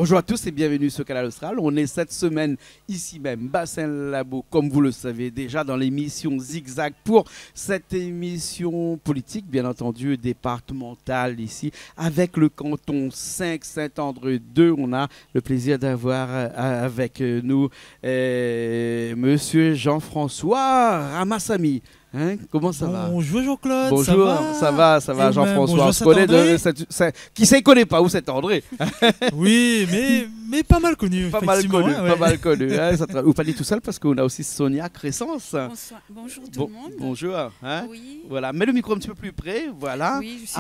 Bonjour à tous et bienvenue sur Canal Austral. On est cette semaine ici même, Bassin Labo, comme vous le savez déjà, dans l'émission Zigzag pour cette émission politique, bien entendu, départementale ici, avec le canton 5 Saint-André 2. On a le plaisir d'avoir avec nous Monsieur Jean-François Ramassamy. Hein, comment ça va? Bonjour Jean-Claude. Bonjour, ça va Jean-Françoa. Qui ne connaît pas où c'est André? Oui, mais pas mal connu. Pas mal connu, ouais. pas mal connu. Hein, ou pas dit tout seul parce qu'on a aussi Sonia Crescence. Bonsoir. Bonjour tout le monde. Bonjour. Hein? Oui. Voilà, mets le micro un petit peu plus près. Voilà. Oui, je suis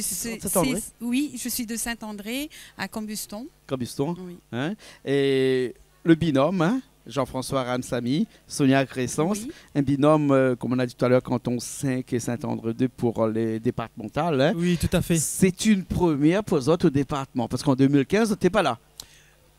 Saint-André. Oui, je suis de Saint-André à Combuston. Combuston. Oui. Hein? Et le binôme, hein? Jean-François Ramassamy, Sonia Crescence, Oui. un binôme, comme on a dit tout à l'heure, canton 5 et Saint-André 2 pour les départementales. Hein. Oui, tout à fait. C'est une première pour les autres départements, parce qu'en 2015, tu n'étais pas là.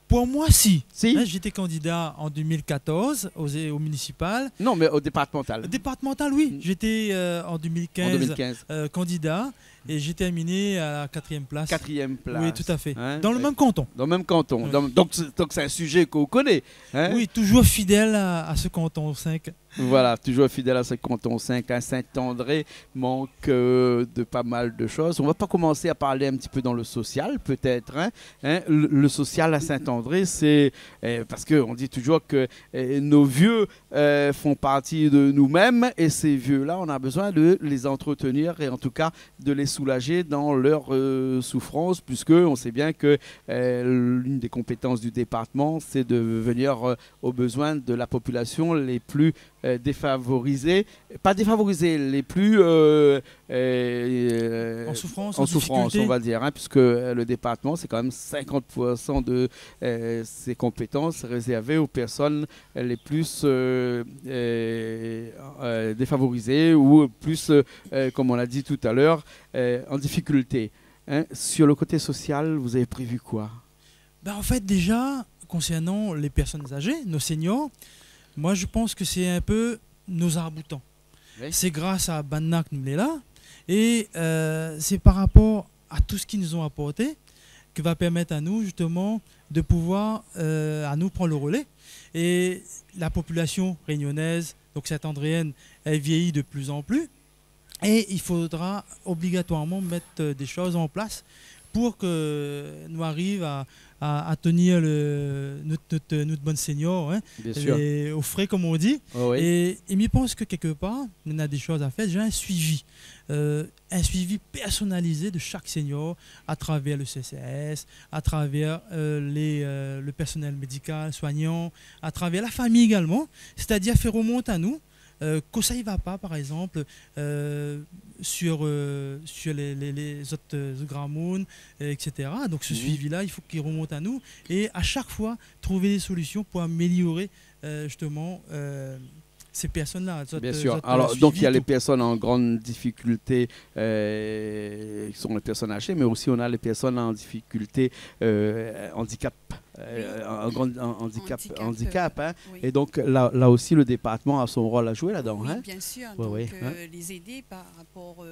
Pour moi, si. Si? Hein, j'étais candidat en 2014 au municipal. Non, mais au départemental. Départemental, oui. J'étais en 2015, En 2015. candidat et j'ai terminé à la 4e place. 4e place. Oui, tout à fait. Hein? Dans le même canton. Dans le même canton. Oui. Donc c'est un sujet qu'on connaît. Hein? Oui, toujours fidèle à ce canton 5. Voilà, toujours fidèle à ce canton 5. Hein? Saint-André manque de pas mal de choses. On va pas commencer à parler un petit peu dans le social, peut-être. Hein? Le social à Saint-André, c'est parce qu'on dit toujours que nos vieux font partie de nous-mêmes et ces vieux-là, on a besoin de les entretenir et en tout cas de les soulager dans leur souffrance, puisque on sait bien que l'une des compétences du département, c'est de venir aux besoins de la population les plus défavorisés, pas défavorisés, les plus En souffrance, on va dire, hein, puisque le département, c'est quand même 50% de ses compétences réservées aux personnes les plus défavorisées ou plus, comme on l'a dit tout à l'heure, en difficulté. Hein. Sur le côté social, vous avez prévu quoi? En fait, déjà, concernant les personnes âgées, nos seniors, moi je pense que c'est un peu nos arcs-boutants. Oui. C'est grâce à Banna que nous sommes là. Et c'est par rapport à tout ce qu'ils nous ont apporté que va permettre à nous justement de pouvoir à nous prendre le relais. Et la population réunionnaise, donc saint-andréenne, elle vieillit de plus en plus. Et il faudra obligatoirement mettre des choses en place pour que nous arrivions à tenir notre bonne senior, hein, au frais comme on dit. Oh oui. Et je pense que quelque part, on a des choses à faire. J'ai un suivi personnalisé de chaque senior à travers le CCS, à travers le personnel médical, soignant, à travers la famille également. C'est-à-dire faire remonter à nous quand ça ne va pas, par exemple, sur les autres grammones, etc. Donc ce suivi-là, il faut qu'il remonte à nous et à chaque fois trouver des solutions pour améliorer justement ces personnes-là. Bien sûr. Alors, donc il y a les personnes en grande difficulté qui sont les personnes âgées, mais aussi on a les personnes en difficulté handicap. Handicap hein? Oui. Et donc là aussi le département a son rôle à jouer là-dedans. Oui, hein? Bien sûr. Ouais, donc, ouais. Les aider par rapport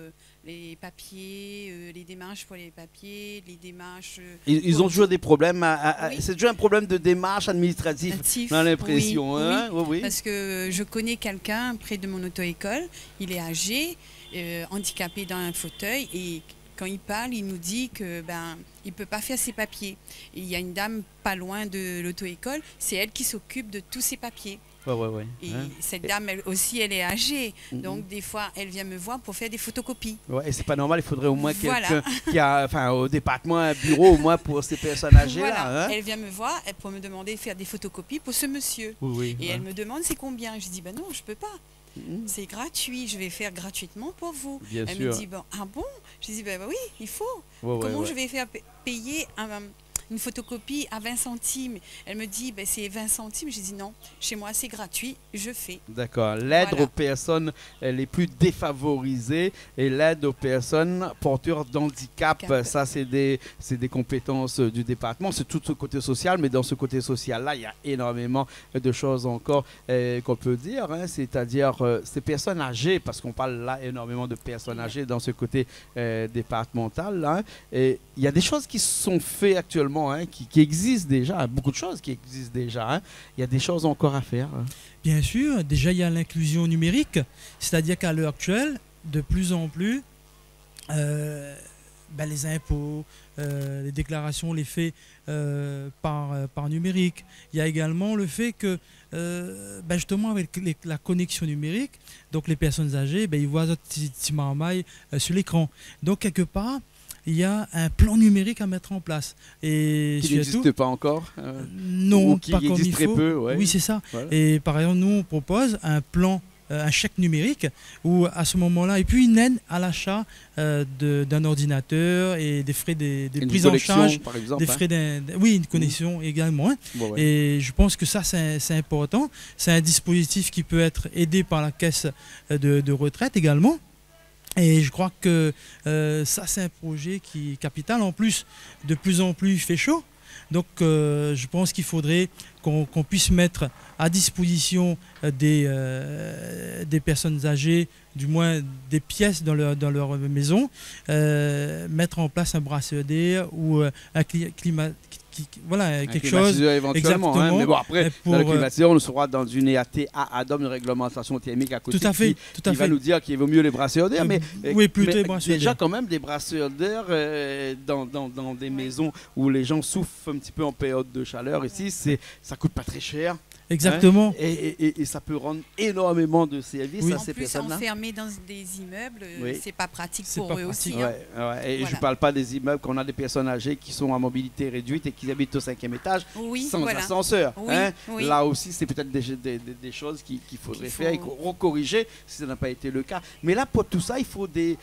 les papiers, les démarches pour les papiers, les démarches. Ils ont toujours des problèmes. Oui. C'est toujours un problème de démarche administrative. On a l'impression. Oui, hein? oui. Parce que je connais quelqu'un près de mon auto-école. Il est âgé, handicapé dans un fauteuil et quand il parle, il nous dit que il peut pas faire ses papiers. Et il y a une dame pas loin de l'auto-école, c'est elle qui s'occupe de tous ses papiers. Ouais. Et cette dame, elle aussi, elle est âgée. Donc, des fois, elle vient me voir pour faire des photocopies. Ouais, et c'est pas normal, il faudrait au moins quelqu'un qui a, au département, un bureau au moins pour ces personnes âgées-là. Voilà. Hein? Elle vient me voir pour me demander de faire des photocopies pour ce monsieur. Oui, et elle me demande c'est combien. Je dis, non, je peux pas. C'est gratuit, je vais faire gratuitement pour vous. Bien elle sûr. me dit, ah bon? Je dis, oui, il faut. Comment je vais faire payer une photocopie à 20 centimes? Elle me dit, c'est 20 centimes. Je dis, non, chez moi, c'est gratuit, je fais. D'accord. L'aide aux personnes les plus défavorisées et l'aide aux personnes porteurs d'handicap, ça, c'est des compétences du département. C'est tout ce côté social, mais dans ce côté social-là, il y a énormément de choses encore qu'on peut dire. Hein, c'est-à-dire ces personnes âgées, parce qu'on parle là énormément de personnes âgées dans ce côté départemental. Hein, et il y a des choses qui sont faites actuellement finalement, hein, qui existent déjà, beaucoup de choses qui existent déjà. Hein. Il y a des choses encore à faire. Hein. Bien sûr, déjà il y a l'inclusion numérique, c'est-à-dire qu'à l'heure actuelle, de plus en plus, les impôts, les déclarations, les faits par numérique. Il y a également le fait que, justement, avec la connexion numérique, donc les personnes âgées, ils voient notre petit marmaille sur l'écran. Donc, quelque part, il y a un plan numérique à mettre en place. Et qui n'existe pas encore non, ou qui pas comme existe il très faut. peu. Ouais. Oui, c'est ça. Voilà. Et par exemple, nous, on propose un plan, un chèque numérique, où à ce moment-là, et puis une aide à l'achat d'un ordinateur et des frais des prises en charge, par exemple, des frais oui, une connexion également. Hein. Bon, ouais. Et je pense que ça, c'est important. C'est un dispositif qui peut être aidé par la caisse de retraite également. Et je crois que ça, c'est un projet qui est capital. En plus, de plus en plus, il fait chaud. Donc, je pense qu'il faudrait qu'on puisse mettre à disposition des personnes âgées, du moins des pièces dans leur maison, mettre en place un bracelet ou un climat. Voilà, quelque chose. Éventuellement, hein, mais bon, après, pour, dans le climatiseur, on sera dans une EAT à ADOM, une réglementation thermique à côté, tout à fait, qui va nous dire qu'il vaut mieux les brasseurs d'air. Oui, plutôt les brasseurs déjà, d'air. quand même, des brasseurs d'air dans des maisons où les gens souffrent un petit peu en période de chaleur. Ici, ça coûte pas très cher. Exactement. Hein, et ça peut rendre énormément de services oui. à ces personnes-là. En plus, enfermés dans des immeubles, oui. c'est pas pratique C'est pour pas eux pratique. aussi. Hein. Et voilà. Je ne parle pas des immeubles qu'on a des personnes âgées qui sont à mobilité réduite et qui habitent au 5e étage sans ascenseur. Oui, hein. oui. Là aussi, c'est peut-être des choses qu'il faudrait faire et recorriger si ça n'a pas été le cas. Mais là, pour tout ça, il faut des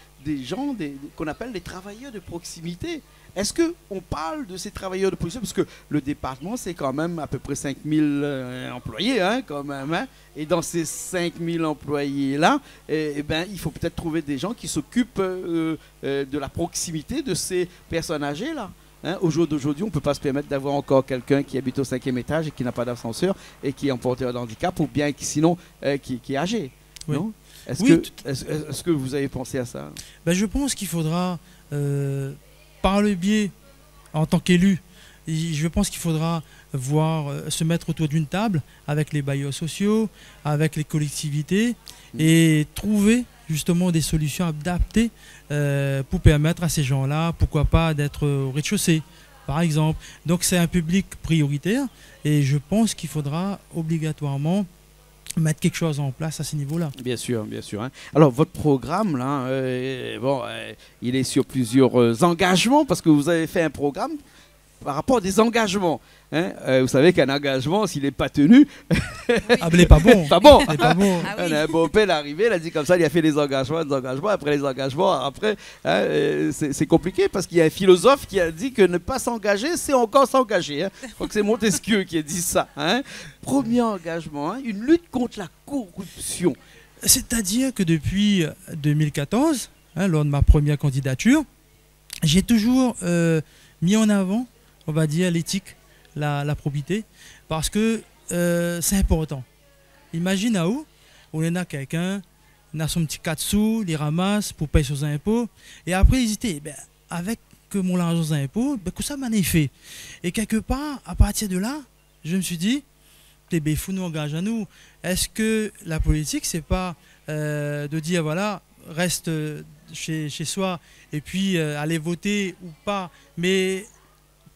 gens qu'on appelle des travailleurs de proximité. Est-ce qu'on parle de ces travailleurs de proximité? Parce que le département, c'est quand même à peu près 5000 employés, hein, quand même. Hein. Et dans ces 5000 employés-là, il faut peut-être trouver des gens qui s'occupent de la proximité de ces personnes âgées-là. Hein, au jour d'aujourd'hui, on ne peut pas se permettre d'avoir encore quelqu'un qui habite au 5e étage et qui n'a pas d'ascenseur et qui est en porteur de handicap ou bien sinon qui est âgé. Oui. Non? Est-ce que vous avez pensé à ça? Je pense qu'il faudra, par le biais, en tant qu'élu, je pense qu'il faudra se mettre autour d'une table avec les bailleurs sociaux, avec les collectivités et trouver justement des solutions adaptées pour permettre à ces gens-là, pourquoi pas, d'être au rez-de-chaussée, par exemple. Donc c'est un public prioritaire et je pense qu'il faudra obligatoirement mettre quelque chose en place à ce niveau-là. Bien sûr, bien sûr. Hein. Alors, votre programme, là, il est sur plusieurs engagements, parce que vous avez fait un programme par rapport à des engagements. Hein. Vous savez qu'un engagement, s'il n'est pas tenu... il n'est pas bon. Pas bon. Il est pas bon. Ah oui. On a un beau père arrivé, il a dit comme ça, il a fait des engagements, après les engagements, après, hein, c'est compliqué parce qu'il y a un philosophe qui a dit que ne pas s'engager, c'est encore s'engager. Hein. Je crois que c'est Montesquieu qui a dit ça. Hein. Premier engagement, hein, une lutte contre la corruption. C'est-à-dire que depuis 2014, lors de ma première candidature, j'ai toujours mis en avant, on va dire, l'éthique, la probité, parce que c'est important. Imagine à où on a quelqu'un, il a son petit 4 sous, il ramasse pour payer ses impôts, et après il dit, avec mon argent aux impôts, que ça m'en est fait. Et quelque part, à partir de là, je me suis dit, il faut nous engager à nous. Est-ce que la politique, c'est pas de dire, voilà, reste chez soi, et puis aller voter ou pas, mais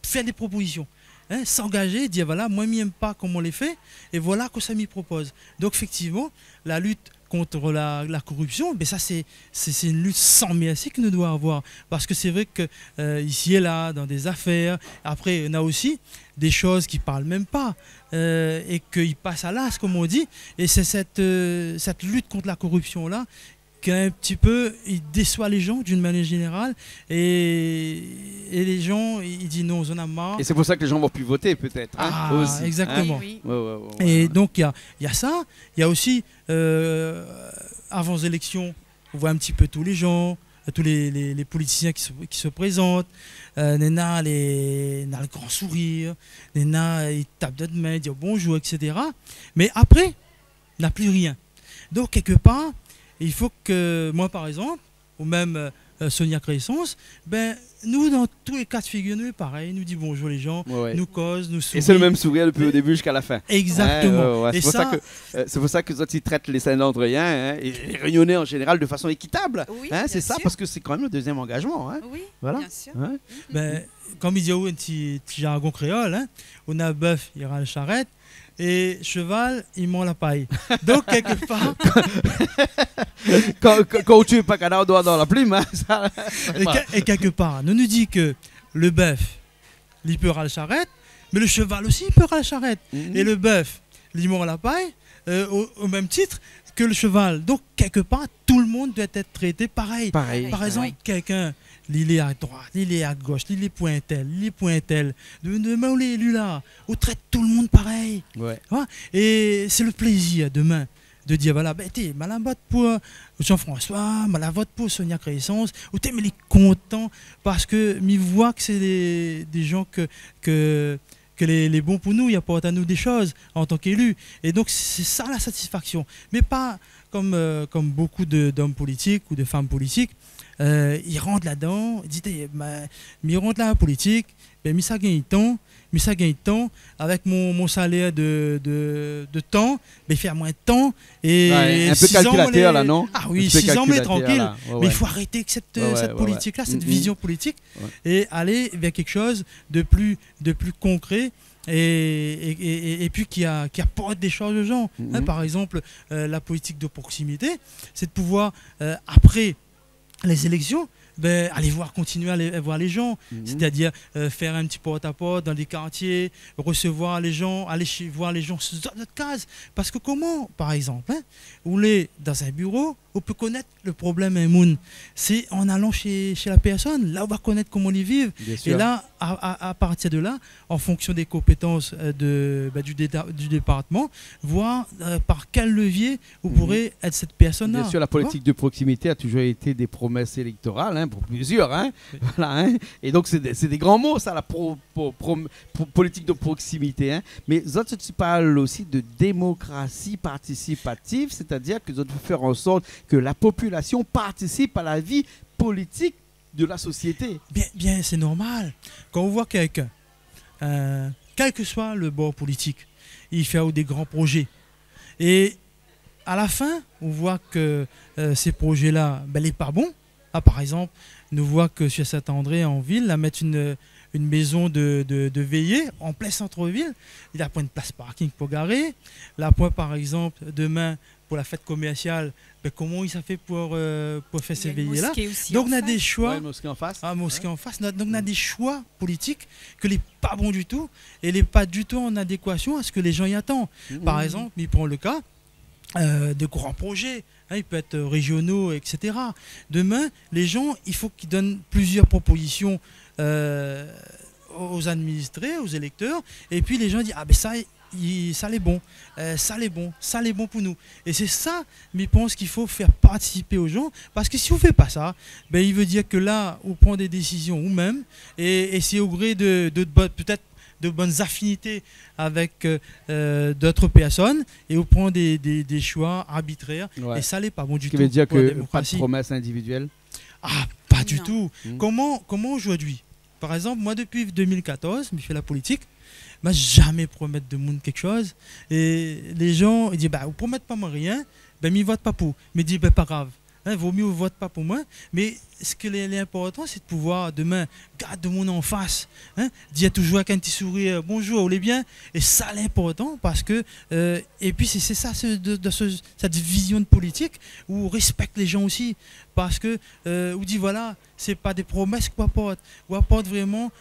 faire des propositions. Hein, s'engager, dire voilà, moi je n'aime pas comment on les fait, et voilà que ça m'y propose. Donc effectivement, la lutte contre la corruption, ça c'est une lutte sans merci que nous devons avoir. Parce que c'est vrai que ici et là, dans des affaires, après on a aussi des choses qui ne parlent même pas, et qu'ils passent à l'as, comme on dit, et c'est cette lutte contre la corruption-là un petit peu, il déçoit les gens d'une manière générale et les gens, ils disent non, on en a marre. Et c'est pour ça que les gens vont plus voter peut-être. Hein, aussi, exactement. Hein. Oui. Ouais. Et donc il y a ça, il y a aussi avant les élections, on voit un petit peu tous les gens, tous les politiciens qui se présentent. Nena, le grand sourire, Nena, il tape de main, il dit bonjour, etc. Mais après, il n'a plus rien. Donc quelque part, il faut que moi, par exemple, ou même Sonia Crescence, ben, nous, dans tous les cas de figure, nous, pareil, nous dit bonjour les gens, nous cause, nous sourit. Et c'est le même sourire depuis le début jusqu'à la fin. Exactement. C'est pour ça que les autres, ils traitent les Saint-Landriens et les Réunionnais en général de façon équitable. Oui, c'est ça, parce que c'est quand même le deuxième engagement. Oui, voilà. bien sûr. Ben, comme il dit un petit jargon créole, on a bœuf, il râle charrette. Et cheval, il ment la paille. Donc, quelque part. quand tu es pas canard doigt dans la plume, ça et quelque part, on nous dit que le bœuf, il peut râler la charrette, mais le cheval aussi, il peut râler la charrette. Et le bœuf, il ment la paille, au même titre que le cheval. Donc, quelque part, tout le monde doit être traité pareil. Par exemple, quelqu'un. Il est à droite, il est à gauche, il est pointel, il est pointel. Demain, on est élu là. On traite tout le monde pareil. Ouais. Et c'est le plaisir demain de dire voilà, ben, t'es mal vote pour Jean-François, mal vote pour Sonia Crescence, ou t'es content parce que m'y voit que c'est des gens que les bons pour nous, ils apportent à nous des choses en tant qu'élus. Et donc, c'est ça la satisfaction. Mais pas comme beaucoup d'hommes politiques ou de femmes politiques. Ils rentrent là-dedans, ils disent, ils rentrent là la politique, mais ça gagne temps, avec mon salaire de temps, mais faire moins de temps. Et un peu calculateur là, non? Ah oui, 6 ans, mais tranquille. Mais il faut arrêter avec cette politique-là, cette vision politique, et aller vers quelque chose de plus concret. Et puis qui apporte des choses aux gens. Par exemple, la politique de proximité, c'est de pouvoir, après les élections, aller continuer à aller voir les gens, c'est-à-dire faire un petit porte-à-porte dans les quartiers, recevoir les gens, aller voir les gens sur notre case. Parce que comment, par exemple, on est dans un bureau, on peut connaître le problème un monde. C'est en allant chez la personne, là on va connaître comment ils vivent. Et là, à partir de là, en fonction des compétences du département, voir par quel levier vous pourrez être cette personne-là. Bien sûr, la politique de proximité a toujours été des promesses électorales, pour plusieurs. Voilà, Et donc, c'est des grands mots, ça, la politique de proximité. Mais autres, tu parles aussi de démocratie participative, c'est-à-dire que vous devez faire en sorte que la population participe à la vie politique de la société. Bien, c'est normal. Quand on voit quelqu'un, quel que soit le bord politique, il fait des grands projets. Et à la fin, on voit que ces projets-là, ils ne sont pas bons. Par exemple, nous voit que sur Saint-André, en ville, là, mettre une maison de veillée en plein centre-ville. Il a point de place parking pour garer. Là, point, par exemple, demain, pour la fête commerciale, comment il s'est fait pour faire ces veillées-là. Donc, on a des choix. Mosquée en face. Mosquée en face. Donc, on a des choix politiques que les pas bons du tout et les pas du tout en adéquation à ce que les gens y attendent. Par exemple, il prend le cas de grands projets. Il peut être régionaux, etc. Demain, les gens, il faut qu'ils donnent plusieurs propositions aux administrés, aux électeurs. Et puis, les gens disent, ça l'est bon, ça l'est bon pour nous. Et c'est ça, mais je pense qu'il faut faire participer aux gens, parce que si on ne fait pas ça, il veut dire que là, on prend des décisions nous-mêmes, et c'est au gré de peut-être de bonnes affinités avec d'autres personnes, et on prend des choix arbitraires, et ça n'est pas bon du tout. Ce qui veut dire que pas de promesses individuelles? Pas du tout. Comment aujourd'hui, par exemple, moi depuis 2014, je fais la politique, jamais promettre de monde quelque chose, et les gens ils disent vous promettez pas moi rien, ils votent pas pour, mais disent pas grave, vaut mieux vote pas pour moi. Mais ce qui est important, c'est de pouvoir demain garder mon en face, dire toujours avec un petit sourire bonjour, vous allez bien, et ça l'important, parce que et puis c'est ça cette vision de politique où on respecte les gens aussi, parce que on dit voilà, c'est pas des promesses qu'on apporte, on apporte vraiment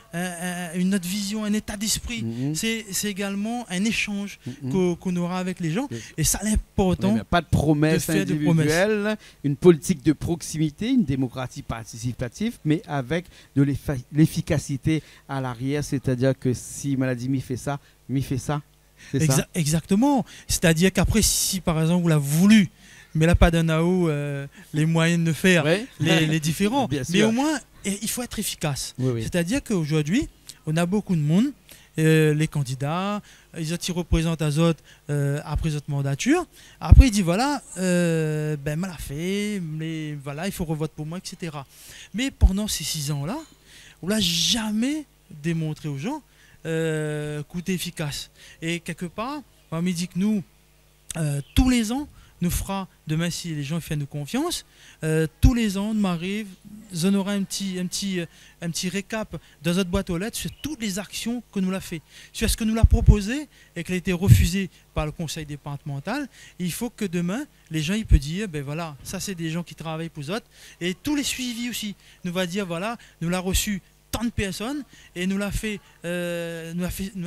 une autre vision, un état d'esprit. C'est également un échange qu'on aura avec les gens, et ça l'important. Pas de promesses individuelles, une politique de proximité, une démocratie participative, mais avec de l'efficacité à l'arrière, c'est-à-dire que si Maladie m'y fait ça, c'est ça. Exactement. C'est-à-dire qu'après, si par exemple vous l'avez voulu, mais là pas d'un AO les moyens de faire les différents, mais au moins il faut être efficace. C'est-à-dire qu'aujourd'hui, on a beaucoup de monde, les candidats, ils représentent Azote après notre mandature. Après, il dit voilà, ben, mal a fait, mais voilà, il faut revoter pour moi, etc. Mais pendant ces 6 ans-là, on l'a jamais démontré aux gens coûter efficace. Et quelque part, on me dit que nous, tous les ans, nous fera, demain si les gens font nous confiance, tous les ans, nous m'arrive, on aura un petit récap dans notre boîte aux lettres sur toutes les actions que nous l'a fait. Sur ce que nous l'a proposé et qu'elle a été refusée par le conseil départemental, il faut que demain, les gens ils peuvent dire, ben voilà, ça c'est des gens qui travaillent pour eux. Et tous les suivis aussi, nous va dire, voilà, nous l'a reçu tant de personnes et nous l'a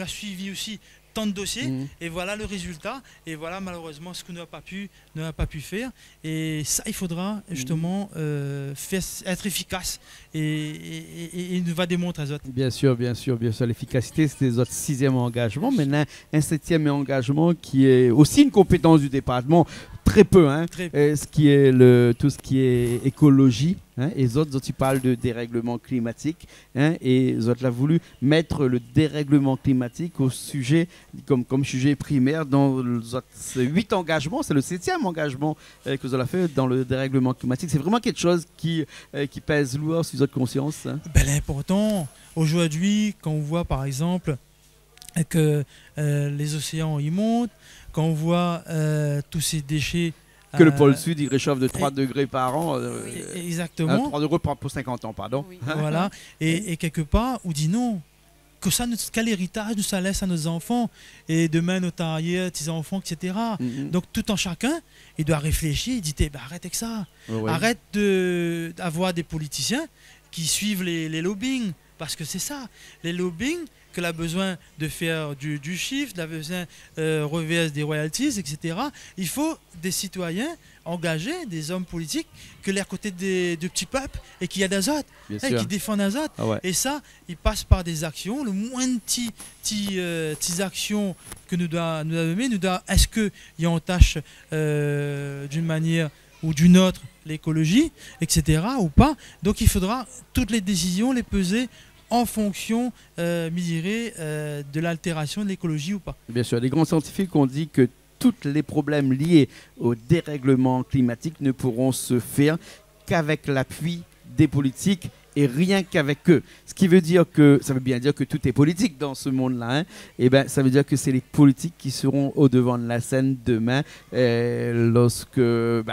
suivi aussi tant de dossiers et voilà le résultat et voilà malheureusement ce qu'on n'a pas pu faire et ça il faudra justement être efficace et il nous va démontrer à autres. Bien sûr l'efficacité c'est notre 6e engagement, maintenant un 7e engagement qui est aussi une compétence du département. Très peu, hein. Ce qui est tout ce qui est écologie, hein, et les autres, ils parlent de dérèglement climatique, hein, et les autres ont voulu mettre le dérèglement climatique au sujet, comme sujet primaire dans ces 8 engagements. C'est le 7e engagement que vous avez fait dans le dérèglement climatique. C'est vraiment quelque chose qui pèse lourd sur votre conscience. Hein. Ben, l'important, aujourd'hui, quand on voit par exemple que les océans y montent, quand on voit tous ces déchets... Que le pôle Sud, il réchauffe de 3 degrés par an. Exactement. 3 degrés pour 50 ans, pardon. Oui. Voilà. Et quelque part, on dit non. Quel héritage nous ça laisse à nos enfants et demain nos arrières, petits-enfants, etc. Donc tout en chacun, il doit réfléchir, il dit arrête avec ça. Arrête d'avoir des politiciens qui suivent les lobbying. Parce que c'est ça, les lobbying, qu'elle a besoin de faire du chiffre, elle a besoin reverse des royalties, etc. Il faut des citoyens engagés, des hommes politiques, que les à côté du petit peuple et qui a des autres, qui défendent les autres. Et ça, il passe par des actions. Le moins de petites actions que nous doit donner, est-ce qu'il y a en tâche d'une manière ou d'une autre l'écologie, etc. ou pas. Donc il faudra toutes les décisions les peser en fonction, de l'altération de l'écologie ou pas. Bien sûr, les grands scientifiques ont dit que tous les problèmes liés au dérèglement climatique ne pourront se faire qu'avec l'appui des politiques et rien qu'avec eux. Ce qui veut dire que, ça veut bien dire que tout est politique dans ce monde-là. Hein. Et ben, ça veut dire que c'est les politiques qui seront au devant de la scène demain lorsqu'il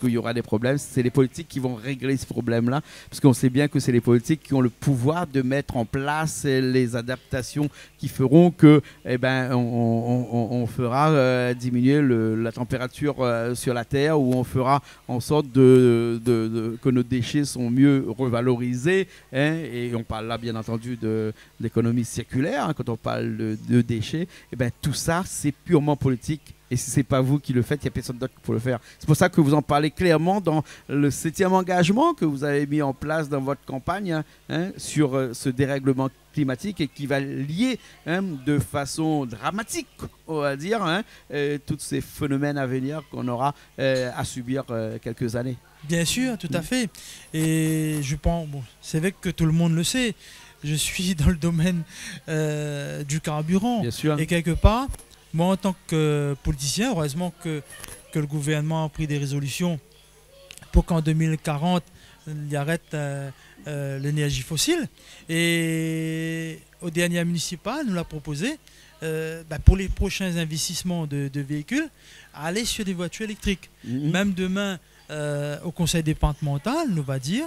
y aura des problèmes. C'est les politiques qui vont régler ce problème-là, parce qu'on sait bien que c'est les politiques qui ont le pouvoir de mettre en place les adaptations qui feront que, on fera diminuer la température sur la Terre, ou on fera en sorte que nos déchets sont mieux revalorisés. Hein, et on parle là bien entendu d'économie circulaire, hein, quand on parle de déchets, et ben, tout ça c'est purement politique. Et si ce n'est pas vous qui le faites, il n'y a personne d'autre pour le faire. C'est pour ça que vous en parlez clairement dans le 7e engagement que vous avez mis en place dans votre campagne sur ce dérèglement climatique et qui va lier de façon dramatique, on va dire, tous ces phénomènes à venir qu'on aura à subir quelques années. Bien sûr, tout à fait. Et je pense, c'est vrai que tout le monde le sait, je suis dans le domaine du carburant. Bien sûr. Et quelque part, moi en tant que politicien, heureusement que le gouvernement a pris des résolutions pour qu'en 2040, il arrête l'énergie fossile. Et au dernier municipal, nous l'a proposé, pour les prochains investissements de véhicules, aller sur des voitures électriques. Même demain, au conseil départemental, nous va dire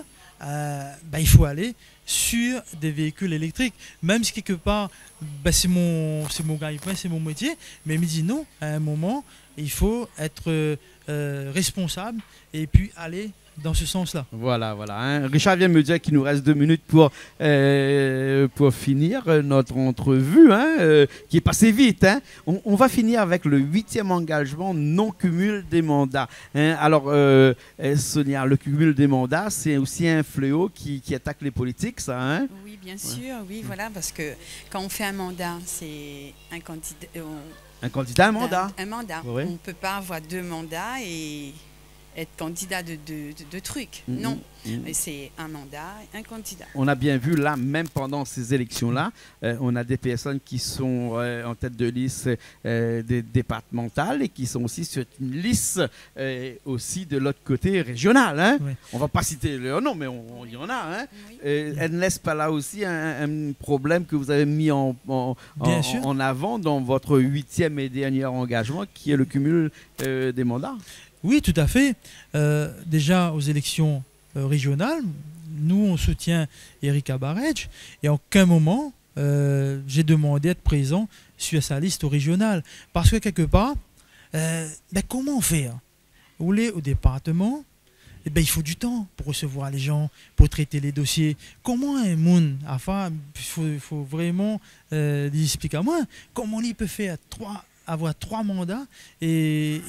il faut aller sur des véhicules électriques. Même si quelque part, c'est mon gagne-pain, c'est mon métier, mais il me dit non, à un moment, il faut être responsable et puis aller dans ce sens-là. Voilà. Hein. Richard vient me dire qu'il nous reste 2 minutes pour finir notre entrevue, qui est passée vite. Hein. On va finir avec le 8e engagement, non-cumul des mandats. Hein. Alors, Sonia, le cumul des mandats, c'est aussi un fléau qui attaque les politiques, ça. Hein. Oui, bien sûr, oui, voilà, parce que quand on fait un mandat, c'est un candidat. Un candidat, un mandat. Un mandat. Oui. On ne peut pas avoir 2 mandats et être candidat de trucs. Non, c'est un mandat, un candidat. On a bien vu là, même pendant ces élections-là, on a des personnes qui sont en tête de liste départementale et qui sont aussi sur une liste aussi de l'autre côté régional. Hein. Ouais. On ne va pas citer leur nom, mais il y en a. Hein. Oui. Elle ne laisse pas là aussi un problème que vous avez mis en avant dans votre 8e et dernier engagement, qui est le cumul des mandats. Oui, tout à fait. Déjà, aux élections régionales, nous, on soutient Erika Barej et en aucun moment, j'ai demandé d'être présent sur sa liste régionale. Parce que quelque part, comment faire? Vous voulez au département, il faut du temps pour recevoir les gens, pour traiter les dossiers. Comment un monde, enfin, il faut vraiment expliquer à moi, comment il peut faire avoir 3 mandats et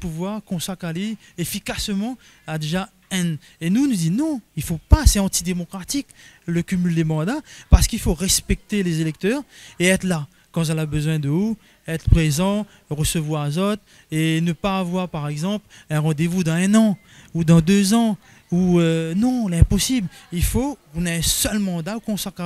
pouvoir consacrer efficacement à déjà un. Et nous disons non, il ne faut pas, c'est antidémocratique le cumul des mandats, parce qu'il faut respecter les électeurs et être là quand elle a besoin de vous, être présent, recevoir les autres et ne pas avoir par exemple un rendez-vous dans 1 an ou dans 2 ans. Non, c'est impossible. Il faut qu'on ait un seul mandat consacré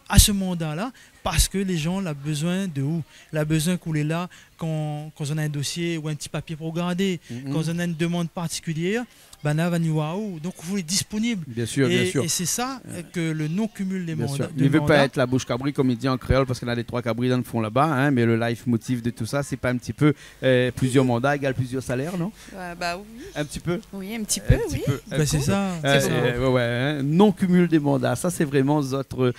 à ce mandat-là, parce que les gens ont besoin de vous. Ils ont besoin qu'on est là quand on a un dossier ou un petit papier pour regarder, quand on a une demande particulière. Donc vous êtes disponible. Bien sûr, bien sûr. Et c'est ça que le non-cumul des mandats. Il ne veut pas être la bouche cabri comme il dit en créole, parce qu'on a les 3 cabris dans le fond là-bas, hein, mais le life motif de tout ça, c'est pas un petit peu plusieurs mandats égale plusieurs salaires, non? Oui. Un petit peu. Oui, un petit peu, oui. C'est ça. Non-cumul des mandats, ça c'est vraiment votre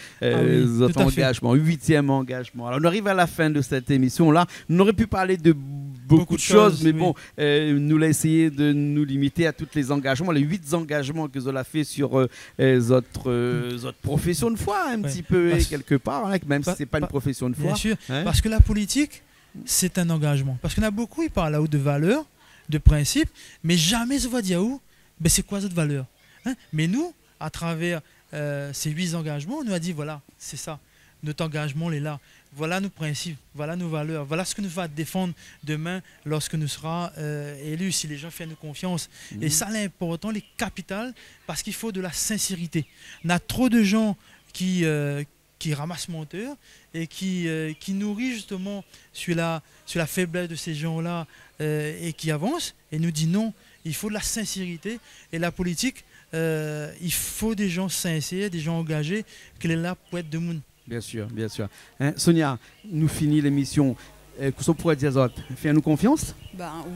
engagement, 8e engagement. Alors on arrive à la fin de cette émission-là. On aurait pu parler de beaucoup de choses, mais bon, nous l'a essayé de nous limiter à toutes les engagements, les 8 engagements que Zola fait sur votre profession de foi, un petit peu, quelque part, hein, même si ce n'est pas une profession de foi. Bien sûr, hein. Parce que la politique, c'est un engagement. Parce qu'il y en a beaucoup, ils parlent là-haut de valeurs, de principes, mais jamais ils vont dire où, c'est quoi cette valeur, hein? Mais nous, à travers ces 8 engagements, on nous a dit, voilà, c'est ça, notre engagement est là. Voilà nos principes, voilà nos valeurs, voilà ce que nous va défendre demain lorsque nous serons élus, si les gens font nous confiance. Et ça, c'est important, les capitales, parce qu'il faut de la sincérité. On a trop de gens qui ramassent menteurs et qui nourrissent justement sur la faiblesse de ces gens-là et qui avancent et nous disent non, il faut de la sincérité. Et la politique, il faut des gens sincères, des gens engagés, qui sont là pour être de monde. Bien sûr, bien sûr. Hein, Sonia, nous finissons l'émission. Qu'est-ce qu'on pourrait dire aux autres? Fais-nous confiance?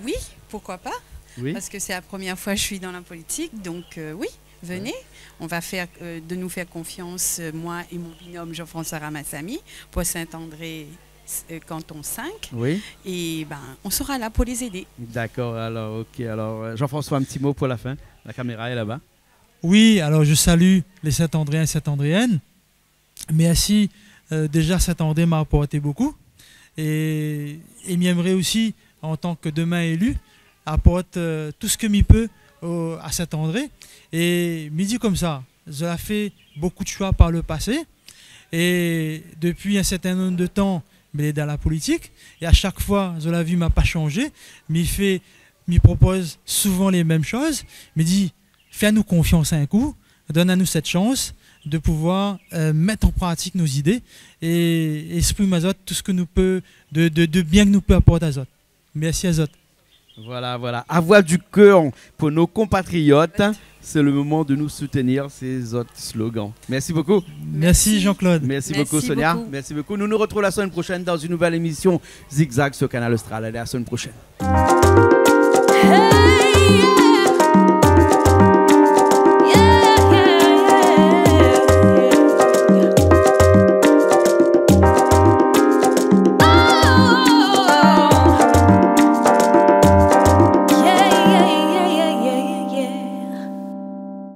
Oui, pourquoi pas? Oui. Parce que c'est la première fois que je suis dans la politique, donc oui, venez. On va de nous faire confiance, moi et mon binôme Jean-François Ramassamy, pour Saint-André canton 5. Oui. Et on sera là pour les aider. D'accord, alors ok. Alors Jean-François, un petit mot pour la fin. La caméra est là-bas. Oui, alors je salue les Saint-Andréens et Saint-Andréennes. Merci, déjà Saint-André m'a apporté beaucoup et m'aimerait aussi, en tant que demain élu, apporte tout ce que m'y peut à Saint-André. Et me dit comme ça, j'ai fait beaucoup de choix par le passé et depuis un certain nombre de temps, je suis dans la politique et à chaque fois, la vie ne m'a pas changé, m'y propose souvent les mêmes choses, me dit, fais-nous confiance un coup, donne-nous cette chance de pouvoir mettre en pratique nos idées et exprimer à tout ce que nous peut, de bien que nous peut apporter à autres. Merci à autres. Voilà. Avoir du cœur pour nos compatriotes, c'est le moment de nous soutenir, ces autres slogans. Merci beaucoup. Merci Jean-Claude. Merci beaucoup Sonia. Merci beaucoup. Nous nous retrouvons la semaine prochaine dans une nouvelle émission Zigzag sur Canal Austral. À la semaine prochaine.